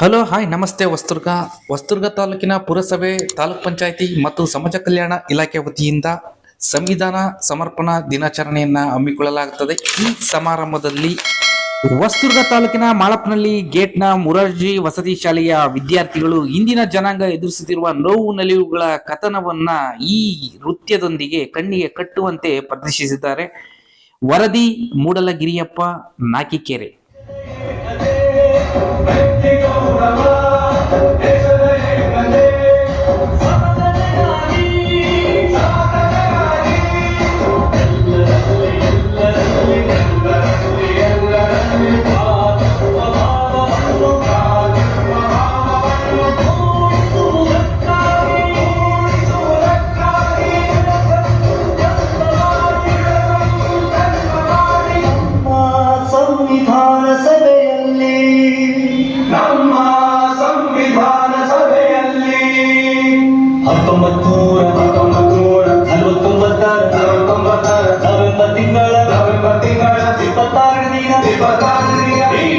Hello hi ನಮಸ್ತೆ. ಹೊಸದುರ್ಗ ತಾಲೂಕಿನ ಪುರಸಭೆ, ತಾಲೂಕ್ ಪಂಚಾಯಿತಿ ಮತ್ತು ಸಮಾಜ ಕಲ್ಯಾಣ ಇಲಾಖೆ ವತಿಯಿಂದ ಸಂವಿಧಾನ ಸಮರ್ಪಣಾ ದಿನಾಚರಣೆಯನ್ನ ಹಮ್ಮಿಕೊಳ್ಳಲಾಗುತ್ತದೆ. ಈ ಸಮಾರಂಭದಲ್ಲಿ ಹೊಸದುರ್ಗ ತಾಲೂಕಿನ ಮಾಳಪ್ಪನಹಳ್ಳಿ ಗೇಟ್ನ ಮುರಾರ್ಜಿ ವಸತಿ ಶಾಲೆಯ ವಿದ್ಯಾರ್ಥಿಗಳು ಇಂದಿನ ಜನಾಂಗ ಎದುರಿಸುತ್ತಿರುವ ನೋವು ನಲಿವುಗಳ ಕಥನವನ್ನ ಈ ನೃತ್ಯದೊಂದಿಗೆ ಕಣ್ಣಿಗೆ ಕಟ್ಟುವಂತೆ ಪ್ರದರ್ಶಿಸಿದ್ದಾರೆ. ವರದಿ ಮೂಡಲಗಿರಿಯಪ್ಪ, ನಾಕಿಕೆರೆ. ನವೆಂಬರ್ ತಿಂಗಳ 26 ದಿನ ಈ